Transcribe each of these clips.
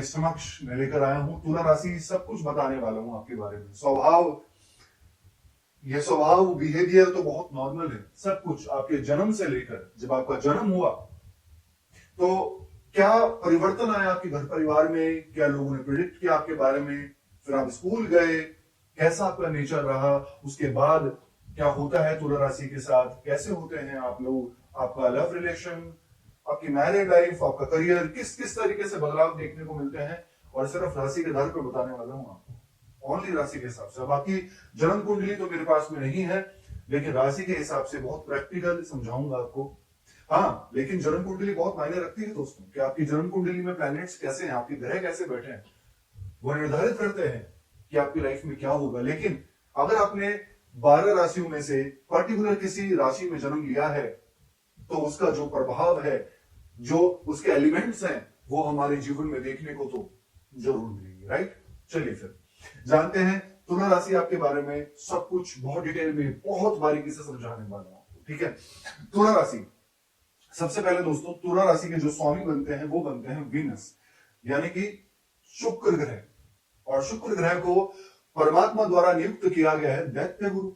समक्ष मैं लेकर आया हूं तुला राशि, सब कुछ बताने वाला हूं आपके बारे में। स्वभाव, ये स्वभाव बिहेवियर तो बहुत नॉर्मल है। सब कुछ आपके जन्म से लेकर जब आपका जन्म हुआ तो क्या परिवर्तन आया आपके घर परिवार में, क्या लोगों ने प्रिडिक्ट किया आपके बारे में, फिर आप स्कूल गए, कैसा आपका नेचर रहा, उसके बाद क्या होता है तुला राशि के साथ, कैसे होते हैं आप लोग, आपका लव रिलेशन, आपकी मैरिड लाइफ, आपका करियर, किस किस तरीके से बदलाव देखने को मिलते हैं, और सिर्फ राशि के आधार पर बताने वाला हूं आपको, ओनली राशि के हिसाब से। बाकी जन्म कुंडली तो मेरे पास में नहीं है, लेकिन राशि के हिसाब से बहुत प्रैक्टिकल समझाऊंगा आपको। हाँ, लेकिन जन्म कुंडली बहुत मायने रखती है दोस्तों, कि आपकी जन्म कुंडली में प्लैनेट्स कैसे हैं, आपके ग्रह कैसे बैठे हैं, वो निर्धारित करते हैं कि आपकी लाइफ में क्या होगा। लेकिन अगर आपने 12 राशियों में से पर्टिकुलर किसी राशि में जन्म लिया है, तो उसका जो प्रभाव है, जो उसके एलिमेंट्स हैं, वो हमारे जीवन में देखने को तो जरूर मिलेंगे। राइट, चलिए फिर जानते हैं तुला राशि आपके बारे में सब कुछ बहुत डिटेल में, बहुत बारीकी से समझाने वाला हूं आपको। ठीक है, तुला राशि, सबसे पहले दोस्तों तुला राशि के जो स्वामी बनते हैं वो बनते हैं वीनस, यानी कि शुक्र ग्रह। और शुक्र ग्रह को परमात्मा द्वारा नियुक्त किया गया है दैत्य गुरु।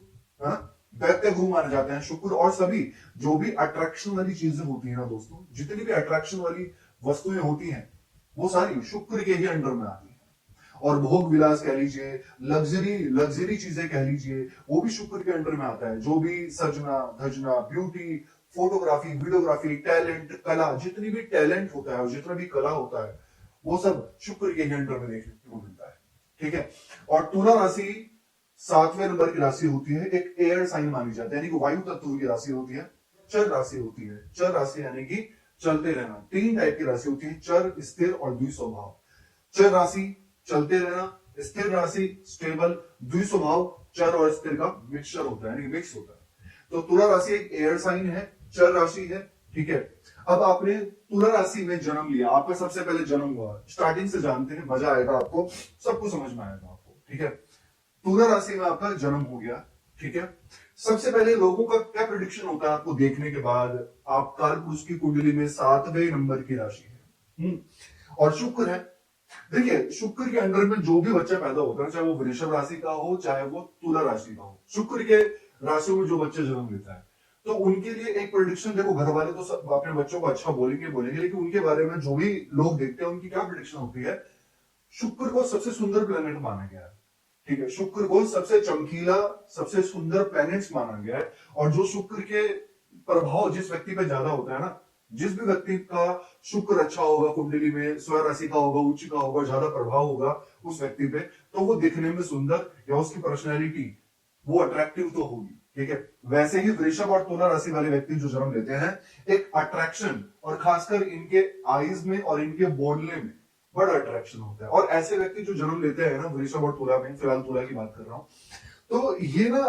दैत्य गुरु माने जाते हैं शुक्र। और सभी जो भी अट्रैक्शन वाली चीजें होती है ना दोस्तों, जितनी भी अट्रैक्शन वाली वस्तुएं होती हैं, वो सारी शुक्र के ही अंडर में आती है। और भोग विलास कह लीजिए, लग्जरी चीजें कह लीजिए, वो भी शुक्र के अंडर में आता है। जो भी सजना धजना, ब्यूटी, फोटोग्राफी, वीडियोग्राफी, टैलेंट, कला, जितनी भी टैलेंट होता है और जितना भी कला होता है, वो सब शुक्र के ही अंडर में देखने को मिलता है। ठीक है, और तुला राशि 7वें नंबर की राशि होती है, एक एयर साइन मानी जाती है, यानी कि वायु तत्व की राशि होती है। चर राशि होती है, चर राशि यानी कि चलते रहना। 3 टाइप की राशि होती है, चर, स्थिर और द्विस्वभाव। चर राशि चलते रहना, स्थिर राशि स्टेबल, द्विस्वभाव चर और स्थिर का मिक्सचर होता है, यानी मिक्स होता है। तो तुला राशि एक एयर साइन है, चर राशि है। ठीक है, अब आपने तुला राशि में जन्म लिया, आपका सबसे पहले जन्म हुआ, स्टार्टिंग से जानते हैं, मजा आएगा आपको, सब कुछ समझ में आएगा आपको। ठीक है, तुला राशि में आपका जन्म हो गया। ठीक है, सबसे पहले लोगों का क्या प्रिडिक्शन होता है आपको देखने के बाद, आप काल पुरुष की कुंडली में 7वें नंबर की राशि है, और शुक्र है। देखिए, शुक्र के अंडर में जो भी बच्चा पैदा होता है, चाहे वो वृषभ राशि का हो, चाहे वो तुला राशि का हो, शुक्र के राशियों में जो बच्चे जन्म लेता है, तो उनके लिए एक प्रिडिक्शन, देखो घर वाले तो सब अपने बच्चों को अच्छा बोलेंगे, लेकिन उनके बारे में जो भी लोग देखते हैं, उनकी क्या प्रिडिक्शन होती है, शुक्र को सबसे सुंदर प्लेनेट माना गया है। ठीक है, शुक्र को सबसे चमकीला, सबसे सुंदर प्लैनेट्स माना गया है। और जो शुक्र के प्रभाव जिस व्यक्ति पे ज्यादा होता है ना, जिस भी व्यक्ति का शुक्र अच्छा होगा कुंडली में, स्वयं राशि का होगा, उच्च का होगा, ज्यादा प्रभाव होगा उस व्यक्ति पे, तो वो दिखने में सुंदर, या उसकी पर्सनैलिटी वो अट्रैक्टिव तो होगी। ठीक है, वैसे ही वृषभ और तुला राशि वाले व्यक्ति जो जन्म लेते हैं, एक अट्रैक्शन, और खासकर इनके आईज में और इनके बोलने में बड़ा अट्रैक्शन होता है। और ऐसे व्यक्ति जो जन्म लेते हैं ना वृषभ और तुला में, फिलहाल तुला की बात कर रहा हूं, तो ये ना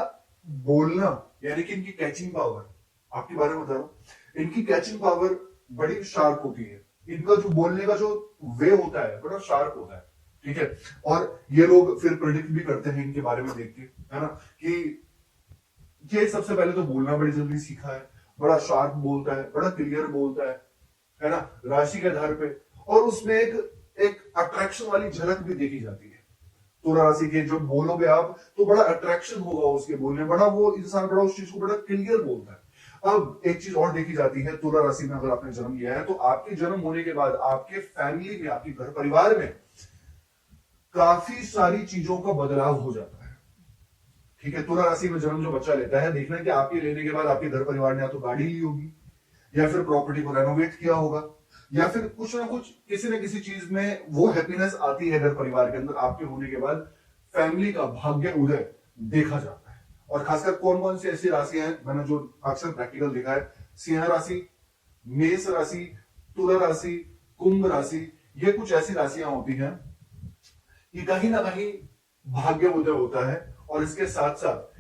बोलना, यानी कि इनकी कैचिंग पावर, आपके बारे में बता रहा हूं, इनकी कैचिंग पावर बड़ी शार्प होती है। इनका जो बोलने का जो वे होता है बड़ा शार्प होता है। ठीक है, और ये लोग फिर प्रिडिक्ट भी करते हैं इनके बारे में देख के, है ना, कि ये सबसे पहले तो बोलना बड़ी जल्दी सीखा है, बड़ा शार्प बोलता है, बड़ा क्लियर बोलता है ना, राशि के आधार पे। और उसमें एक अट्रैक्शन वाली झलक भी देखी जाती है। तुला राशि के जो बोलोगे आप, तो बड़ा अट्रैक्शन होगा उसके बोलने, बड़ा वो इंसान बड़ा उस चीज को बड़ा क्लियर बोलता है। अब एक चीज और देखी जाती है, तुला राशि में अगर आपने जन्म लिया है, तो आपके जन्म होने के बाद आपके फैमिली में, आपके घर परिवार में काफी सारी चीजों का बदलाव हो जाता है। ठीक है, तुला राशि में जन्म जो बच्चा लेता है, देखना है कि आपके लेने के बाद आपके घर परिवार ने या तो गाड़ी ली होगी, या फिर प्रॉपर्टी को रेनोवेट किया होगा, या फिर कुछ ना कुछ किसी न किसी चीज में वो हैप्पीनेस आती है घर परिवार के अंदर। आपके होने के बाद फैमिली का भाग्य उदय देखा जाता है। और खासकर कौन कौन सी ऐसी राशियां हैं, मैंने जो अक्सर प्रैक्टिकल देखा है, सिंह राशि, मेष राशि, तुला राशि, कुंभ राशि, ये कुछ ऐसी राशियां होती हैं कि कहीं ना कहीं भाग्य उदय होता है। और इसके साथ साथ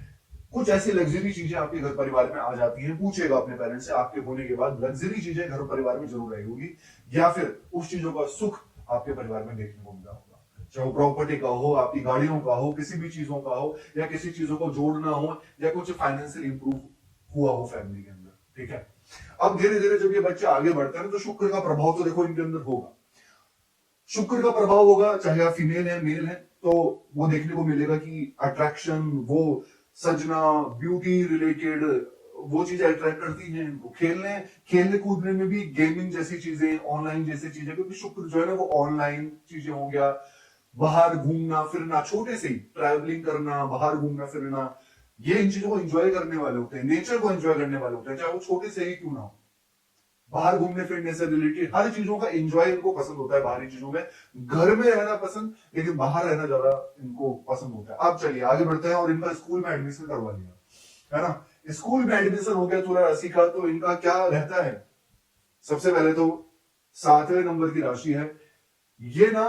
कुछ ऐसी लग्जरी चीजें आपके घर परिवार में आ जाती हैं। पूछेगा अपने पेरेंट्स से, आपके होने के बाद लग्जरी चीजें घर परिवार में जरूर आई होगी, या फिर उस चीजों का सुख आपके परिवार में देखने को मिला होगा, चाहे वो प्रॉपर्टी का हो, आपकी गाड़ियों का हो, किसी भी चीजों का हो, या किसी चीजों को जोड़ना हो, या कुछ फाइनेंशियल इंप्रूव हुआ हो फैमिली के अंदर। ठीक है, अब धीरे धीरे जब ये बच्चे आगे बढ़ते हैं तो शुक्र का प्रभाव तो देखो इनके अंदर होगा। शुक्र का प्रभाव होगा, चाहे आप फीमेल है मेल है, तो वो देखने को मिलेगा कि अट्रैक्शन, वो सजना, ब्यूटी रिलेटेड वो चीजें अट्रैक्ट करती हैं इनको। खेलने खेलने कूदने में भी, गेमिंग जैसी चीजें, ऑनलाइन जैसी चीजें, क्योंकि शुक्र जो है ना वो ऑनलाइन चीजें हो गया, बाहर घूमना फिरना, छोटे से ही ट्रैवलिंग करना, बाहर घूमना फिरना, ये इन चीजों को एंजॉय करने वाले होते हैं, नेचर को एंजॉय करने वाले होते हैं, चाहे वो छोटे से ही क्यों ना हो। बाहर घूमने फिरने से रिलेटेड हर चीजों का एंजॉय इनको पसंद होता है, बाहरी चीजों में। घर में रहना पसंद, लेकिन बाहर रहना ज्यादा इनको पसंद होता है। अब चलिए आगे बढ़ते हैं, और इनका स्कूल में एडमिशन करवा लिया, है ना। स्कूल में एडमिशन हो गया तुला राशि का, तो इनका क्या रहता है? सबसे पहले तो 7वें नंबर की राशि है। ये ना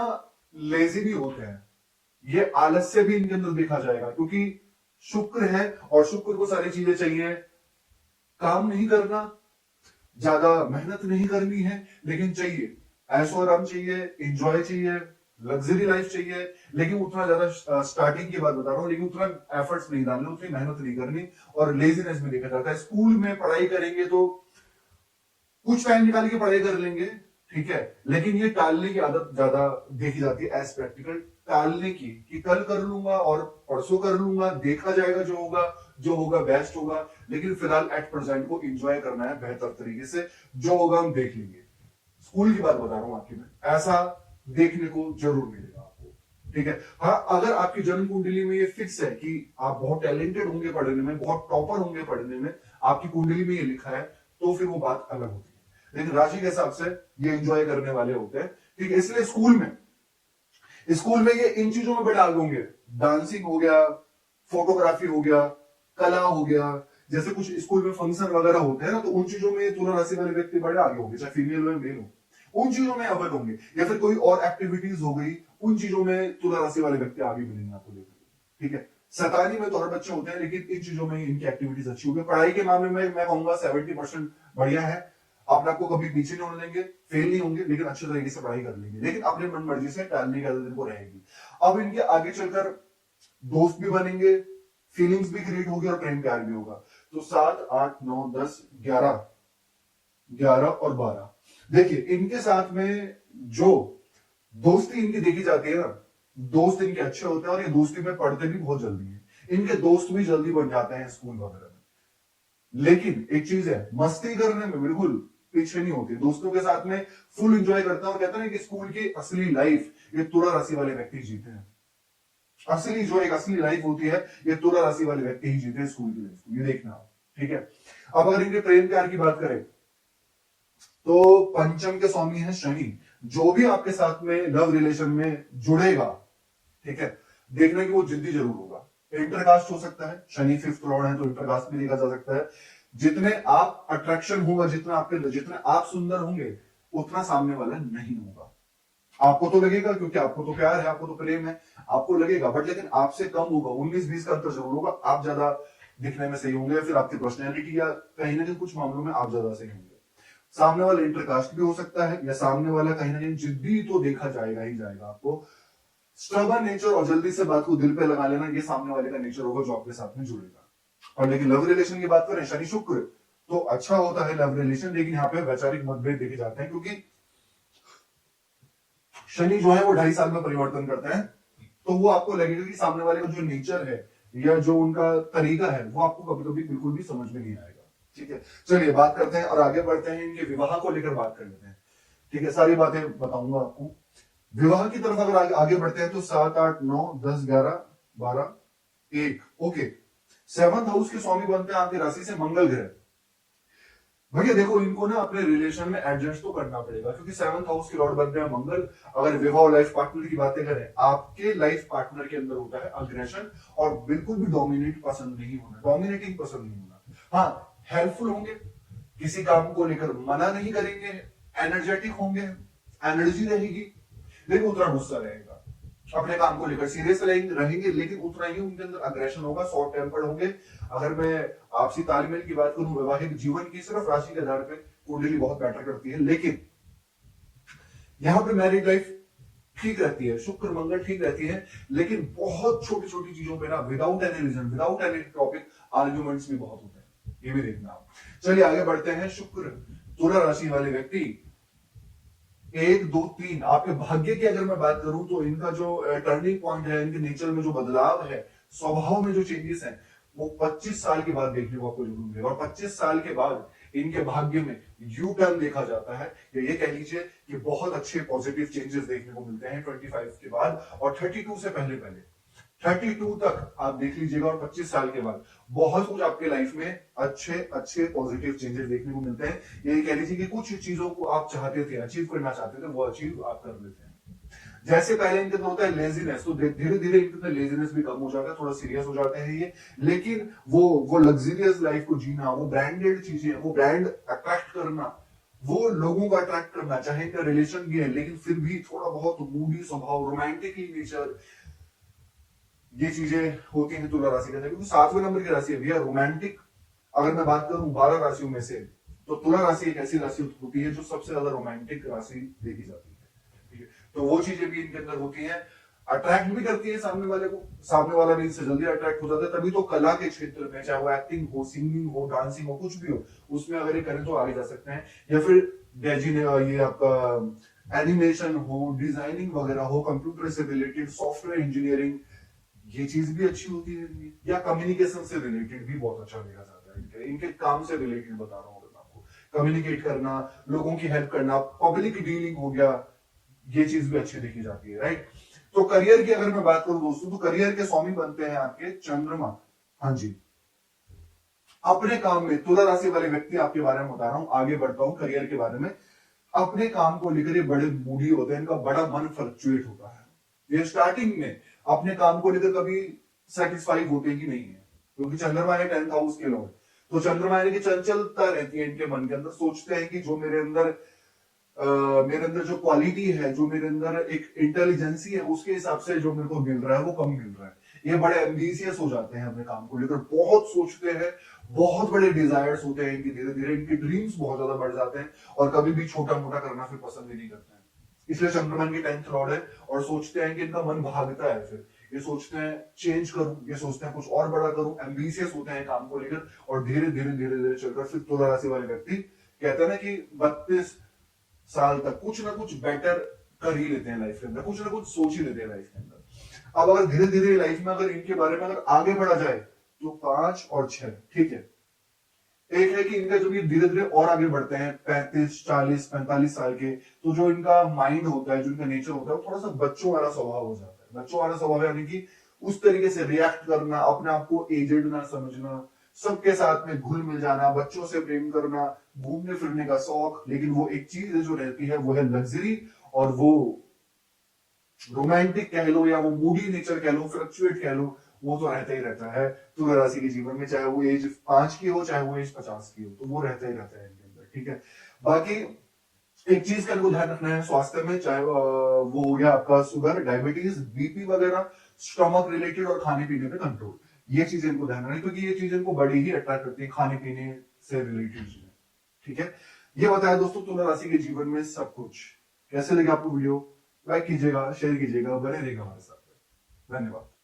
लेजी भी होते हैं, ये आलस्य भी इनके अंदर देखा जाएगा, क्योंकि शुक्र है और शुक्र को सारी चीजें चाहिए। काम नहीं करना, ज्यादा मेहनत नहीं करनी है, लेकिन चाहिए ऐशो आराम चाहिए, एंजॉय चाहिए, लग्जरी लाइफ चाहिए, लेकिन उतना ज्यादा, स्टार्टिंग की बात बता रहा हूं, लेकिन उतना एफर्ट्स नहीं डालने, उतनी मेहनत नहीं करनी, और लेजीनेस में देखा जाता है। स्कूल में पढ़ाई करेंगे तो कुछ टाइम निकाल के पढ़ाई कर लेंगे, ठीक है, लेकिन ये टालने की आदत ज्यादा देखी जाती है एज प्रैक्टिकल, टालने की, कि कल कर लूंगा और परसों कर लूंगा, देखा जाएगा, जो होगा बेस्ट होगा, लेकिन फिलहाल एट प्रेजेंट को एंजॉय करना है बेहतर तरीके से, जो होगा हम देख लेंगे। स्कूल की बात बता रहा हूं आपकी, मैं ऐसा देखने को जरूर मिलेगा आपको, ठीक है। हाँ, अगर आपकी जन्म कुंडली में ये फिक्स है कि आप बहुत टैलेंटेड होंगे पढ़ने में, बहुत टॉपर होंगे पढ़ने में, आपकी कुंडली में ये लिखा है, तो फिर वो बात अलग होती है, लेकिन राशि के हिसाब से ये एंजॉय करने वाले होते हैं, ठीक है। इसलिए स्कूल में ये इन चीजों में बड़े आगे होंगे। डांसिंग हो गया, फोटोग्राफी हो गया, कला हो गया, जैसे कुछ स्कूल में फंक्शन वगैरह होते हैं ना, तो उन चीजों में तुला राशि वाले व्यक्ति बड़े आगे होंगे, चाहे फीमेल हो या मेल हो, उन चीजों में अव्वल होंगे। या फिर कोई और एक्टिविटीज हो गई, उन चीजों में तुला राशि वाले व्यक्ति आगे मिलेंगे आपको देखने को, ठीक है। शैतानी में तो हर बच्चे होते हैं, लेकिन इन चीजों में इनकी एक्टिविटीज अच्छी होगी। पढ़ाई के मामले में मैं कहूंगा 70% बढ़िया है, अपने आपको कभी पीछे नहीं होने देंगे, फेल नहीं होंगे, लेकिन अच्छे तरीके से पढ़ाई कर लेंगे, लेकिन अपने मन मर्जी से टालने की आदत इनको रहेगी। अब इनके आगे चलकर दोस्त भी बनेंगे, फीलिंग्स भी क्रिएट होगी, और प्रेम प्यार भी होगा। तो 7, 8, 9, 10, 11 और 12, देखिए इनके साथ में जो दोस्ती इनकी देखी जाती है ना, दोस्त इनके अच्छे होते हैं, और ये दोस्ती में पढ़ते भी बहुत जल्दी है, इनके दोस्त भी जल्दी बन जाते हैं स्कूल वगैरह में। लेकिन एक चीज है, मस्ती करने में बिल्कुल पीछे नहीं होती, दोस्तों के साथ में फुल एंजॉय करते हैं, और कहते हैं कि स्कूल की असली लाइफ ये तुला राशि वाले व्यक्ति जीते हैं। असली जो एक असली लाइफ होती है, ये तुला राशि वाले व्यक्ति ही जीते हैं स्कूल की लाइफ, ये देखना, ठीक है। अब अगर इनके प्रेम प्यार की बात करें, तो पंचम के स्वामी है शनि। जो भी आपके साथ में लव रिलेशन में जुड़ेगा, ठीक है, देखना कि वो जिद्दी जरूर होगा। इंटरकास्ट हो सकता है, शनि 5th लॉर्ड है, तो इंटरकास्ट भी देखा जा सकता है। जितने आप अट्रैक्शन होगा, जितने आप सुंदर होंगे, उतना सामने वाला नहीं होगा। आपको तो लगेगा, क्योंकि आपको तो प्यार है, आपको तो प्रेम है, आपको लगेगा, बट लेकिन आपसे कम होगा, 19-20 का अंतर जरूर होगा। आप ज्यादा दिखने में सही होंगे, या फिर आपकी पर्सनैलिटी, या कहीं ना कहीं कुछ मामलों में आप ज्यादा सही होंगे। सामने वाला इंटरकास्ट भी हो सकता है, या सामने वाला कहीं ना कहीं जिद्दी तो देखा जाएगा ही जाएगा आपको। स्टबर्न नेचर और जल्दी से बात को दिल पे लगा लेना, ये सामने वाले का नेचर होगा जो आपके साथ में जुड़ेगा। और लेकिन लव रिलेशन की बात करें, शनि शुक्र तो अच्छा होता है लव रिलेशन, लेकिन यहाँ पे वैचारिक मतभेद देखे जाते हैं, क्योंकि शनि जो है वो 2.5 साल में परिवर्तन करता है, तो वो आपको लगेगा कि सामने वाले का जो नेचर है या जो उनका तरीका है, वो आपको कभी कभी बिल्कुल भी समझ में नहीं आएगा, ठीक है। चलिए बात करते हैं और आगे बढ़ते हैं, इनके विवाह को लेकर बात कर लेते हैं, ठीक है। सारी बातें बताऊंगा आपको। विवाह की तरफ अगर आगे बढ़ते हैं, तो 7, 8, 9, 10, 11, 12, 1, ओके। 7th हाउस के स्वामी बनते हैं आपकी राशि से मंगल ग्रह। भैया देखो, इनको ना अपने रिलेशन में एडजस्ट तो करना पड़ेगा, क्योंकि 7th हाउस के लॉर्ड बनते हैं मंगल। अगर विवाह और लाइफ पार्टनर की बातें करें, आपके लाइफ पार्टनर के अंदर होता है अग्रेशन, और बिल्कुल भी डोमिनेट पसंद नहीं होना, डोमिनेटिंग पसंद नहीं होना। हाँ, हेल्पफुल होंगे, किसी काम को लेकर मना नहीं करेंगे, एनर्जेटिक होंगे, एनर्जी रहेगी, लेकिन उतना गुस्सा रहेगा। अपने काम को लेकर सीरियस रहेंगे, लेकिन उतना ही उनके अंदर अग्रेशन होगा, शॉर्ट टेम्पर्ड होंगे। अगर मैं आपसी तालमेल की बात करूं, वैवाहिक जीवन की, सिर्फ राशि के आधार पर कुंडली बहुत मैटर करती है, लेकिन यहां पे मैरिड लाइफ ठीक रहती है, शुक्र मंगल ठीक रहती है, लेकिन बहुत छोटी छोटी चीजों पे ना, without any reason, without any topic, arguments भी बहुत होते हैं, ये भी देखना आप। चलिए आगे बढ़ते हैं। शुक्र तुला राशि वाले व्यक्ति एक दो तीन आपके भाग्य की अगर मैं बात करूं तो इनका जो टर्निंग पॉइंट है, इनके नेचर में जो बदलाव है, स्वभाव में जो चेंजेस हैं, वो 25 साल के बाद देखने को आपको जरूर मिलेगा। और 25 साल के बाद इनके भाग्य में यू टर्न देखा जाता है, या ये कह लीजिए कि बहुत अच्छे पॉजिटिव चेंजेस देखने को मिलते हैं 25 के बाद। और 32 से पहले पहले 32 तक आप देख लीजिएगा, और 25 साल के बाद बहुत कुछ आपके लाइफ में अच्छे अच्छे पॉजिटिव चेंजेस देखने को मिलते हैं। ये कह लीजिए कि कुछ चीजों को आप चाहते थे, अचीव करना चाहते थे, वो अचीव आप कर लेते हैं। जैसे पहले इनके अंदर होता है लेजीनेस, तो धीरे धीरे इनके अंदर लेजीनेस भी कम हो जाता है, थोड़ा सीरियस हो जाते हैं ये। लेकिन वो लग्जरियस लाइफ को जीना, वो ब्रांडेड चीजें, वो ब्रांड अट्रैक्ट करना, वो लोगों को अट्रैक्ट करना, चाहे इनका रिलेशन भी है लेकिन फिर भी थोड़ा बहुत मूडी स्वभाव, रोमांटिक नेचर, ये चीजें होती हैं तुला राशि के अंदर। क्योंकि 7वें नंबर की राशि है भैया रोमांटिक। अगर मैं बात करूं 12 राशियों में से, तो तुला राशि एक ऐसी राशि होती है जो सबसे ज्यादा रोमांटिक राशि देखी जाती है। ठीक है, तो वो चीजें भी इनके अंदर होती हैं, अट्रैक्ट भी करती है सामने वाले को, सामने वाला भी इनसे जल्दी अट्रैक्ट हो जाता है। तभी तो कला के क्षेत्र में, चाहे वो एक्टिंग हो, सिंगिंग हो, डांसिंग हो, कुछ भी हो, उसमें अगर ये करें तो आगे जा सकते हैं। या फिर ये आपका एनिमेशन हो, डिजाइनिंग वगैरह हो, कंप्यूटर से रिलेटेड, सॉफ्टवेयर इंजीनियरिंग, ये चीज भी अच्छी होती है। या कम्युनिकेशन से रिलेटेड भी बहुत अच्छा देखा जाता है। इनके काम से रिलेटेड बता रहा हूँ मैं आपको, कम्युनिकेट करना, लोगों की हेल्प करना, पब्लिक डीलिंग हो गया, ये चीज भी अच्छी देखी जाती है, राइट। तो करियर की अगर मैं बात करूं दोस्तों, तो करियर के स्वामी बनते हैं आपके चंद्रमा। हाँ जी, अपने काम में तुला राशि वाले व्यक्ति आपके बारे में बता रहा हूं, आगे बढ़ता हूं करियर के बारे में। अपने काम को लेकर ये बड़े मूडी होते हैं, इनका बड़ा मन फ्लक्चुएट होता है। ये स्टार्टिंग में अपने काम को लेकर कभी सेटिस्फाई होते ही नहीं है, क्योंकि चंद्रमा है 10th हाउस के लोग, तो चंद्रमा यानी कि चंचलता रहती है इनके मन के अंदर। सोचते हैं कि जो मेरे अंदर जो क्वालिटी है, जो मेरे अंदर एक इंटेलिजेंसी है, उसके हिसाब से जो मेरे को मिल रहा है वो कम मिल रहा है। ये बड़े एम्बिशियस हो जाते हैं अपने काम को लेकर, बहुत सोचते हैं, बहुत बड़े डिजायर्स होते हैं इनकी, धीरे धीरे इनके ड्रीम्स बहुत ज्यादा बढ़ जाते हैं, और कभी भी छोटा मोटा करना फिर पसंद ही नहीं करते हैं। इसलिए चंद्रमा की 10th लॉर्ड है, और सोचते हैं कि इनका मन भागता है, फिर ये सोचते हैं चेंज करूं, ये सोचते हैं कुछ और बड़ा करूं, एम्बिशियस होते हैं काम को लेकर। और धीरे धीरे धीरे धीरे चलकर फिर तुला राशि वाले व्यक्ति कहते हैं ना कि 32 साल तक कुछ ना कुछ बेटर कर ही लेते हैं लाइफ के अंदर, कुछ ना कुछ सोच ही लेते हैं लाइफ के अंदर। अब अगर धीरे धीरे लाइफ में अगर इनके बारे में अगर आगे बढ़ा जाए, तो 5 और 6, ठीक है। एक है कि इनका जब ये धीरे धीरे और आगे बढ़ते हैं 35, 40, 45 साल के, तो जो इनका माइंड होता है, जो इनका नेचर होता है, वो थोड़ा सा बच्चों वाला स्वभाव हो जाता है। बच्चों वाला स्वभाव यानी कि उस तरीके से रिएक्ट करना, अपने आप को एजेड ना समझना, सबके साथ में घुल मिल जाना, बच्चों से प्रेम करना, घूमने फिरने का शौक। लेकिन वो एक चीज जो रहती है वो है लग्जरी, और वो रोमांटिक कह लो, या वो मूडी नेचर कह लो, फ्लक्चुएट कह लो, वो तो रहता ही रहता है तुला राशि के जीवन में, चाहे वो एज 5 की हो, चाहे वो एज 50 की हो, तो वो रहता ही रहता है इनके अंदर, ठीक है। बाकी एक चीज का इनको ध्यान रखना है स्वास्थ्य में, चाहे वो हो गया आपका शुगर, डायबिटीज, बीपी वगैरह, स्टमक रिलेटेड, और खाने पीने पे कंट्रोल। ये चीजें इनको ध्यान रखना, क्योंकि ये चीजें इनको बड़ी ही अट्रैक्ट करती है, खाने पीने से रिलेटेड चीजें, ठीक है। ये बताया दोस्तों तुला राशि के जीवन में सब कुछ। कैसे लगे आपको वीडियो? लाइक कीजिएगा, शेयर कीजिएगा, बने रहिएगा हमारे साथ। धन्यवाद।